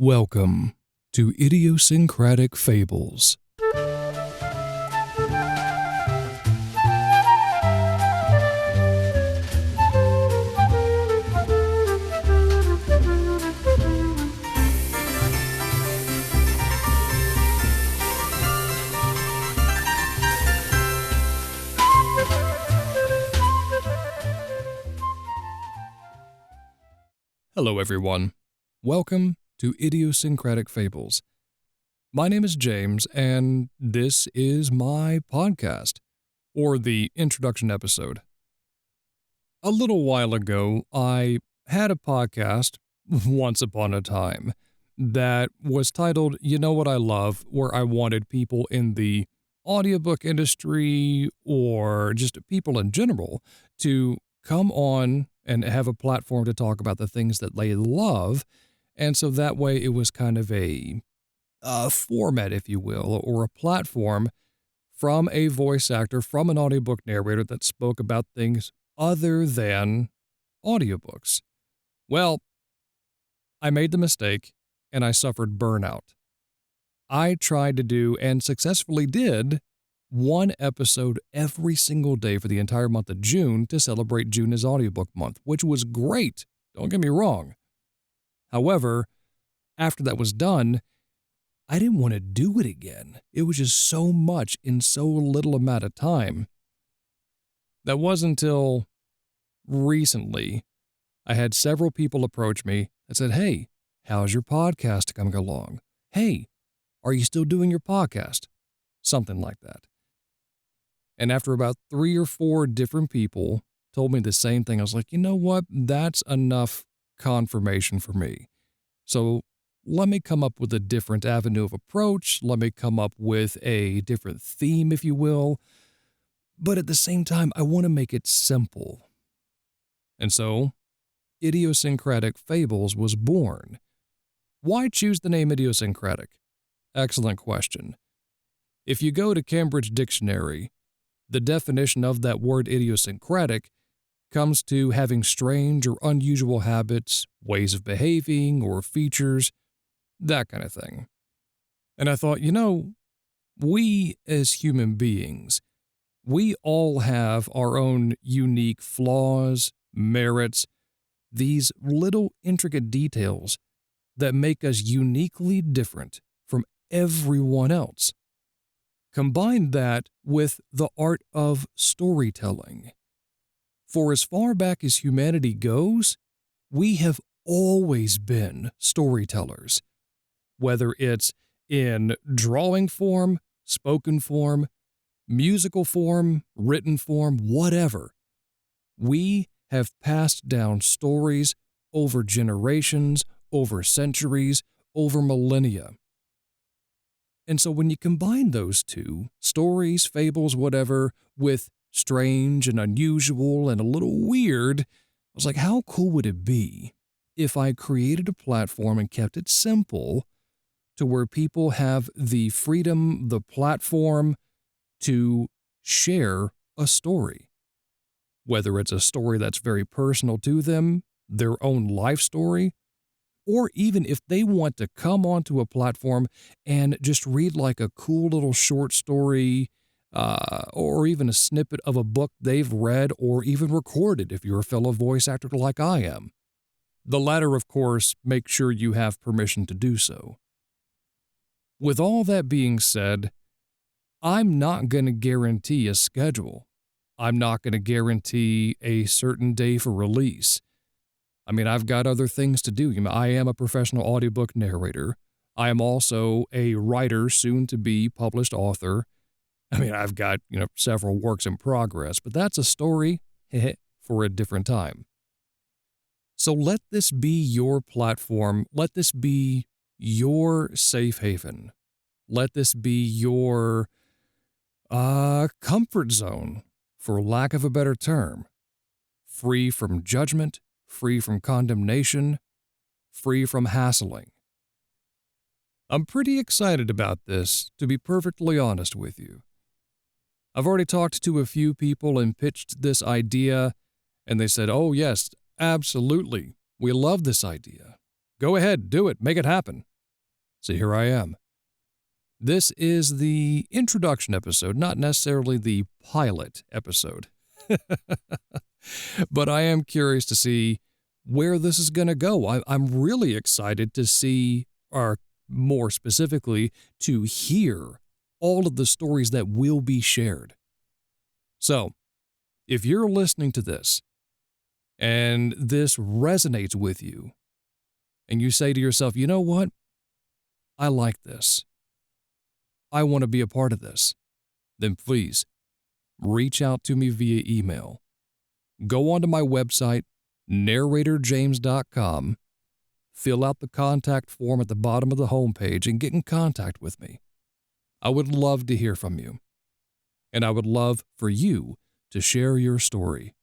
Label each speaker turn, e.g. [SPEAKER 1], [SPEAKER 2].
[SPEAKER 1] Welcome to Idiosyncratic Fables. Hello everyone. Welcome to Idiosyncratic Fables. My name is James, and this is my podcast, or the introduction episode. A little while ago, I had a podcast, once upon a time, that was titled You Know What I Love, where I wanted people in the audiobook industry, or just people in general, to come on and have a platform to talk about the things that they love. And so that way it was kind of a format, if you will, or a platform from a voice actor, from an audiobook narrator that spoke about things other than audiobooks. Well, I made the mistake and I suffered burnout. I tried to do, and successfully did, one episode every single day for the entire month of June to celebrate June as Audiobook Month, which was great. Don't get me wrong. However, after that was done, I didn't want to do it again. It was just so much in so little amount of time. That wasn't until recently I had several people approach me that said, "Hey, how's your podcast coming along? Hey, are you still doing your podcast?" Something like that. And after about 3 or 4 different people told me the same thing, I was like, you know what? That's enough confirmation for me. So let me come up with a different avenue of approach. Let me come up with a different theme, if you will. But at the same time, I want to make it simple. And so, Idiosyncratic Fables was born. Why choose the name idiosyncratic? Excellent question. If you go to Cambridge Dictionary, the definition of that word idiosyncratic comes to having strange or unusual habits, ways of behaving, or features, that kind of thing. And I thought, we as human beings, we all have our own unique flaws, merits, these little intricate details that make us uniquely different from everyone else. Combine that with the art of storytelling. For as far back as humanity goes, we have always been storytellers. Whether it's in drawing form, spoken form, musical form, written form, whatever. We have passed down stories over generations, over centuries, over millennia. And so when you combine those two, stories, fables, whatever, with strange and unusual and a little weird, I was like, how cool would it be if I created a platform and kept it simple to where people have the freedom, the platform to share a story? Whether it's a story that's very personal to them, their own life story, or even if they want to come onto a platform and just read like a cool little short story, or even a snippet of a book they've read or even recorded if you're a fellow voice actor like I am. The latter, of course, make sure you have permission to do so. With all that being said, I'm not going to guarantee a schedule. I'm not going to guarantee a certain day for release. I mean, I've got other things to do. I am a professional audiobook narrator. I am also a writer, soon to be published author. I mean, I've got, several works in progress, but that's a story for a different time. So let this be your platform. Let this be your safe haven. Let this be your comfort zone, for lack of a better term. Free from judgment, free from condemnation, free from hassling. I'm pretty excited about this, to be perfectly honest with you. I've already talked to a few people and pitched this idea, and they said, "Oh yes, absolutely, we love this idea. Go ahead, do it, make it happen." So here I am. This is the introduction episode, not necessarily the pilot episode. But I am curious to see where this is going to go. I'm really excited to see, or more specifically, to hear all of the stories that will be shared. So, if you're listening to this and this resonates with you, and you say to yourself, you know what? I like this. I want to be a part of this. Then please reach out to me via email. Go onto my website, narratorjames.com, fill out the contact form at the bottom of the homepage, and get in contact with me. I would love to hear from you. And I would love for you to share your story.